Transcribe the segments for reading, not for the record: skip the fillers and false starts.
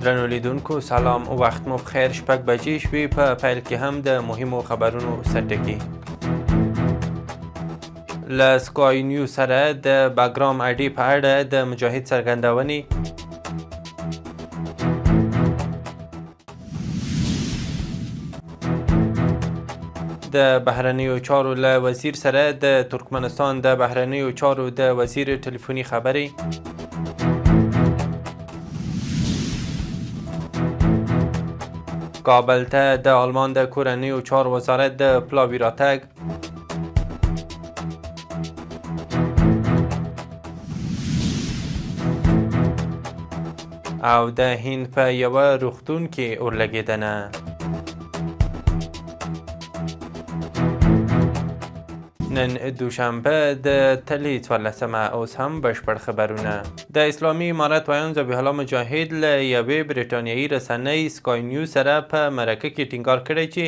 درنو لیدونکو سلام، وخت مو بخیر. شپږ بجې شوې. په پیل کې هم د مهمو خبرونو سرټکي. له سکای نیوز سره د باګرام اډې په اړه د مجاهد څرګندونې. د بهرنیو چارو له وزیر سره د ترکمنستان د بهرنیو چارو د وزیر ټلیفوني خبرې. کابل ته د آلمان د کورنیو چارو وزارت د پلاوي راتګ. او د هند په یوه روغتون کې اورلګېدنه. نن دوشنبه د تلې 14مه. اوس هم بشپړ خبرونه. د اسلامي امارت ویان ذبیح الله مجاهد له یوې برټانیایي رسنۍ سکای نیوز سره په مرکه کې ټینګار کړی چې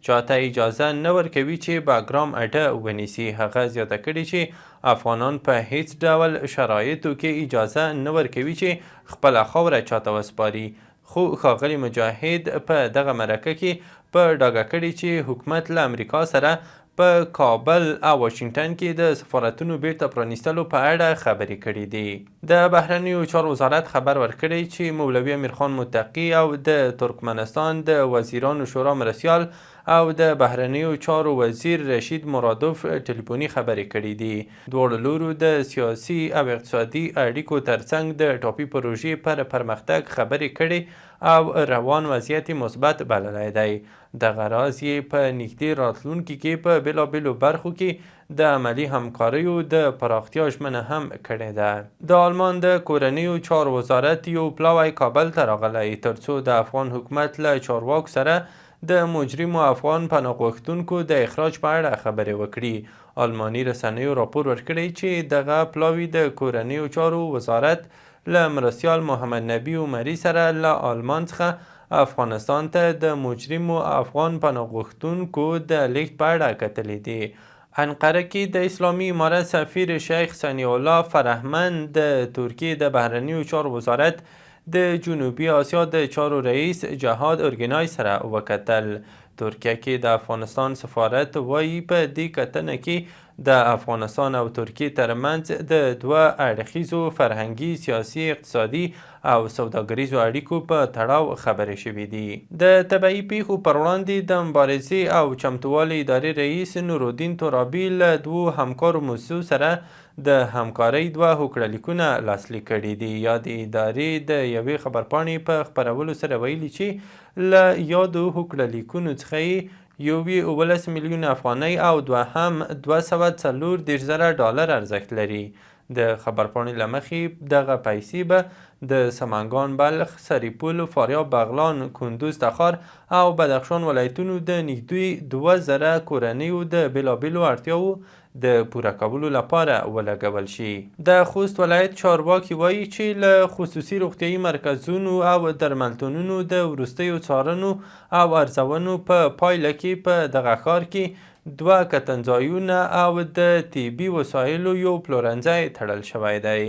چاته اجازه نه ورکوي چې باګرام اډه ونیسي. هغه زیاته کړې چې افغانان په هیڅ ډول شرایطو کې اجازه نه ورکوي چې خپله خاوره چاته وسپاري. خو ښاغلي مجاهد په دغه مرکه کې په ډاګه کړي چې حکومت له امریکا سره په کابل او واشنګټن کې د سفارتونو بیرته پرانیستلو په اړه خبرې کړې دي. د بهرنیو چارو وزارت خبر ورکړی چې مولوي امیرخان متقي او د ترکمنستان د وزیرانو شورا مرستیال او د بهرنیو چارو وزیر رشید مرادوف ټلیفوني خبرې کړې دي. دواړو لورو د سیاسي او اقتصادي اړیکو ترڅنګ د ټاپي پروژې پر پرمختګ خبرې کړې او روان وضعیت مثبت بللی دی. دغه راز یې په نږدې راتلونکي کې په بېلابېلو برخو کې د عملي همکاریو د پراختیا ژمنه هم کړې ده. د آلمان د کورنیو چارو وزارت یو پلاوی کابل ته راغلی ترڅو د افغان حکومت له چارواکو سره د مجرمو افغان پناه غوښتونکو د اخراج په اړه خبرې وکړي. آلماني رسنیو راپور ورکړی چې دغه پلاوی د کورنیو چارو وزارت له مرستیال محمد نبی عمري سره له آلمان څخه افغانستان ته د مجرمو افغان پناه غوښتونکو د لیږد په اړه کتلي دي. انقره کې د اسلامي امارت سفیر شیخ ثنی الله فرهمند د ترکیې د بهرنیو چارو وزارت د جنوبي آسیا د چارو رئیس جهاد اورګنای سره وکتل. ترکیه کې د افغانستان سفارت وایي په دې کتنه کې د افغانستان او ترکیې ترمنځ د دوه اړخیزو فرهنګي، سیاسي، اقتصادي او سوداګریزو اړیکو په تړاو خبرې شوې دي. د طبعي پیښو پر وړاندې د مبارزې او چمتووالي ادارې رئیس نورالدین ترابي له دوو همکارو موسسو سره د همکارۍ دوه هوکړلیکونه لاسلیک کړي دي. یادې ادارې د یوې خبرپاڼې په خپرولو سره ویلي چې له یادو هوکړلیکونو څخه یې یو 17 میلیون افغانۍ او دوهم 240,000 ډالر ارزښت لري. د خبرپاڼې له مخې دغه پیسې به د سمنګان، بلخ، سرپل، فاریاب، بغلان، کندوز، تخار او بدخشان ولایتونو د نږدې 2000 کورنیو د بېلابېلو اړتیاوو د پوره کولو لپاره ولګول شي. د خوست ولایت چارواکي وایي چې له خصوصي روغتیایي مرکزونو او درملتونونو د وروستیو څارنو او ارزونو په پایله کې په دغه ښار کې 2 کتنځایونه او د طبي وسایلو یو پلورنځی تړل شوی دی.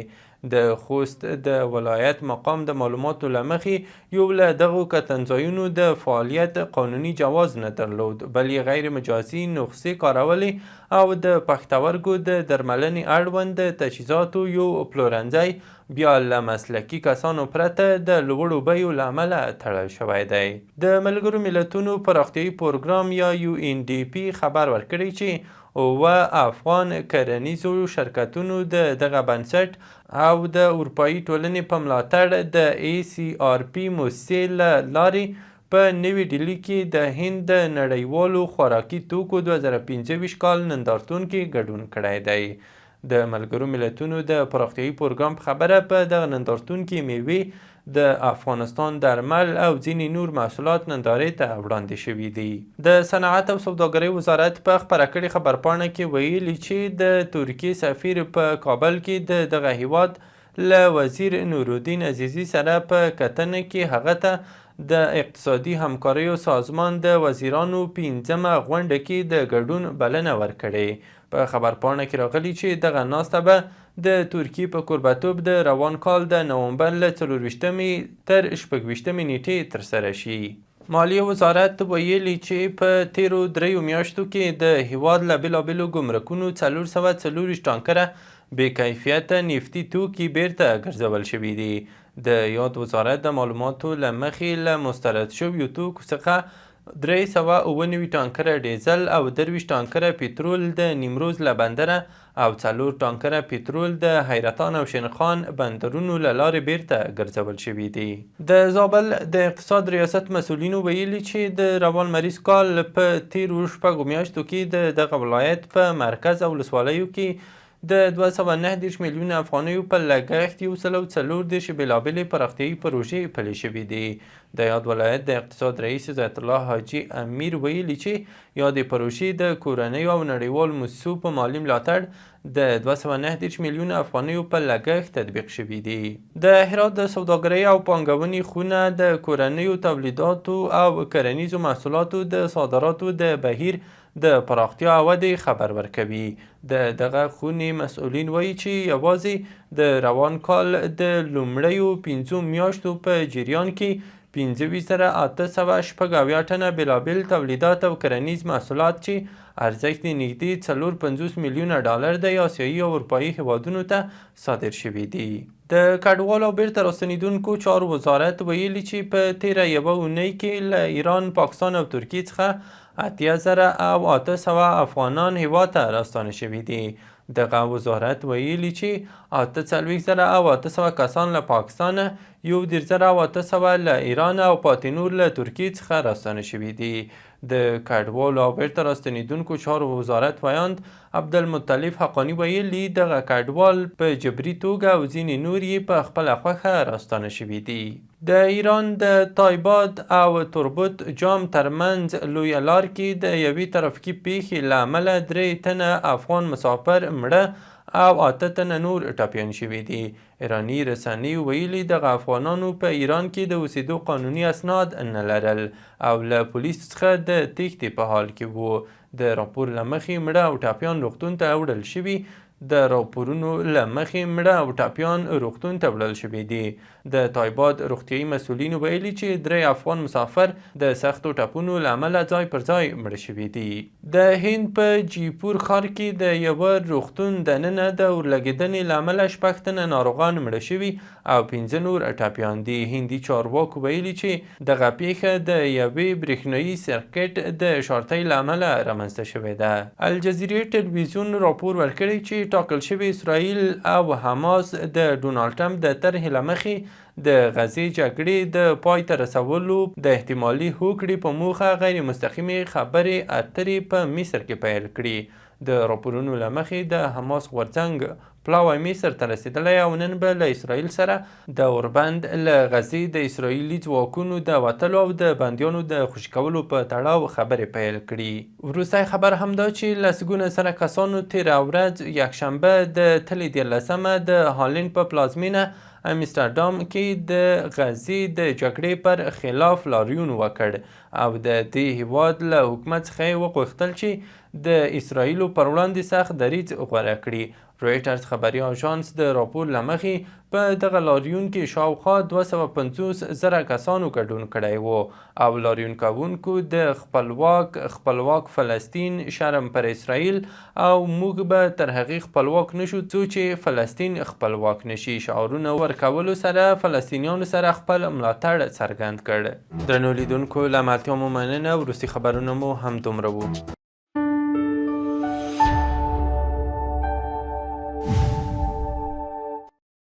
د خوست د ولایت مقام د معلوماتو له مخې یو له دغو کتنځایونو د فعالیت قانوني جواز نه درلود، بل یې غیر مجازي نسخې کارولې او د پښتورګو د درملنې اړوند د تجهیزاتو یو پلورنځی بیا له مسلکي کسانو پرته د لوړو بیو له امله تړل شوی دی. د ملګرو ملتونو پراختیایي پروګرام یا UNDP خبر ورکړی چې 9 افغان کرنیزو شرکتونو د دغه بنسټ او د اروپایي ټولنې په ملاتړ د ACRP موسسې له لارې په نوي ډیلي کې د هند د نړیوالو خوراکي توکو 2025 کال نندارتون کې ګډون کړی دی. د ملګرو ملتونو د پراختیایي پروګرام په خبره په دغه نندارتون کې میوې، د افغانستان درمل او ځینې نور محصولات نندارې ته وړاندې شوي دي. د صنعت او سوداګرۍ وزارت په خپره کړې خبرپاڼه کې ویلي چې د ترکیې سفیر په کابل کې د دغه هیواد له وزیر نورالدین عزیزي سره په کتنه کې هغه ته د اقتصادي همکاریو سازمان د وزیرانو 15مه غونډه کې د ګډون بلنه ورکړې. په خبرپاڼه کې راغلي چې دغه ناسته به د ترکیې په کوربهتوب د روان کال د نومبر له 24 تر 26 نیټې ترسره شي. مالیې وزارت ویلي چې په تیرو 3 میاشتو کې د هیواد له بېلابېلو ګمرکونو 424 ټانکره بې کیفیته نفتي توکي بیرته ګرځول شوي دي. د یاد وزارت د معلوماتو له مخې له مسترد شویو توکو څخه 399 ټانکره ډیزل او 23 ټانکره پټرول د نیمروز له بندره او 4 ټانکره پټرول د حیرتان او شینخان بندرونو له لارې بیرته ګرځول شوي دي. د زابل د اقتصاد ریاست مسؤلینو ویلي چې د روان مریض کال په تیرو 6 میاشتو کې د دغه ولایت په مرکز او ولسوالیو کې د 219 میلیونه افغانیو په لګښت 144 بېلابېلې پراختیایي پروژې پلې شوي دي. د یاد ولایت د اقتصاد رئیس عزت الله حاجي امیر ویلي چې یادې پروژې د کورنیو او نړیوالو موسسو په مالي ملاتړ د 219 میلیونه افغانیو په لګښت تطبیق شوي دي. د هرات د سوداګرۍ او پانګونې خونه د کورنیو تولیداتو او کرنیزو محصولاتو د صادراتو د بهیر د پراختیا او ودې خبر ورکوي. د دغه خونې مسؤلین وایي چې یوازې د روان کال د لومړیو 5 میاشتو په جریان کې 25886 ټنه بېلابېل تولیدات او کرنیز محصولات چې ارزښت یې نږدې 450 میلیونه ډالر د آسیایي او اروپایي هیوادونو ته صادر شوي دي. د کډوالو او بیرته راستنېدونکو چارو وزارت ویلي چې په تیره یوه اونۍ کې له ایران، پاکستان او ترکیې څخه 80,800 افغانان هیواد ته راستانه شوي دي. دغه وزارت ویلي چې 48,800 کسان له پاکستان، 13,800 له ایران او پاتې نور له ترکیې څخه راستانه شوي دي. د کډوالو او بیرته راستنېدونکو چارو وزارت ویاند عبدالمطلب حقاني ویلي دغه کډوال په جبري توګه او ځینې نور یې په خپله خوښه راستانه شوي دي. د ایران د تایباد او تربت جام ترمنځ لویه لار کې د یوې ترافیکي پیښې له امله 3 تنه افغان مسافر مړه او 8 تنه نور ټپیان شوي دي. ایراني رسنیو ویلي دغه افغانانو په ایران کې د اوسېدو قانوني اسناد نه لرل او له پولیسو څخه د تېښتې په حال کې وو. د راپور له مخې مړه او ټپیان روغتون ته وړل شوي. د راپورونو له مخې مړه او ټپیان روغتون ته وړل شوي دي. د تایباد روغتیایي مسؤلینو ویلي چې 3 افغان مسافر د سختو ټپونو له امله ځای پر ځای مړه شوي دي. د هند په جیپور ښار کې د یوه روغتون دننه د اورلګېدنې له امله 6 تنه ناروغان مړه شوي او 15 نور ټپیان دي. هندي چارواکو ویلي چې دغه پیښه د یوې برېښنایي سرکټ د شارټۍ له امله رامنځته شوې ده. الجزیرې ټلویزیون راپور ورکړی چې ټاکل شوي اسرائیل او حماس د ډونالډ ټرمپ د طرحې له مخې د غزې جګړې د پای ته رسولو د احتمالي هوکړې په موخه غیر مستقیمې خبرې اترې په مصر کې پیل کړي. د راپورونو له مخې د حماس غورځنګ پلاوی مصر ته رسېدلی او نن به له اسرائیل سره د اوربند له غزې د اسرائیلي ځواکونو د وتلو او د بندیانو د خوشي کولو په تړاو خبرې پیل کړي. وروستی خبر همدا چې لسګونه سره کسانو تېره ورځ یکشنبه د تلې 14مه د هالند په پلازمینه امستردام کې د غزې د جګړې پر خلاف لاریون وکړ او د دې هیواد له حکومت څخه یې وغوښتل چې د اسرائیلو پر وړاندې سخت دریځ غوره کړي. رویټرز خبري آژانس د راپور له مخې په دغه لاریون کې شاوخوا 250,000 کسانو ګډون کړی و او لاریون کوونکو د خپلواک فلسطین، شرم پر اسرائیل او موږ به تر هغې خپلواک نشو څو چې فلسطین خپلواک نشي شعارونه ورکولو سره فلسطینیانو سره خپل ملاتړ څرګند کړ. درنو لیدونکو له ملتیا مو مننه. وروستي خبرونه مو هم دومره وو.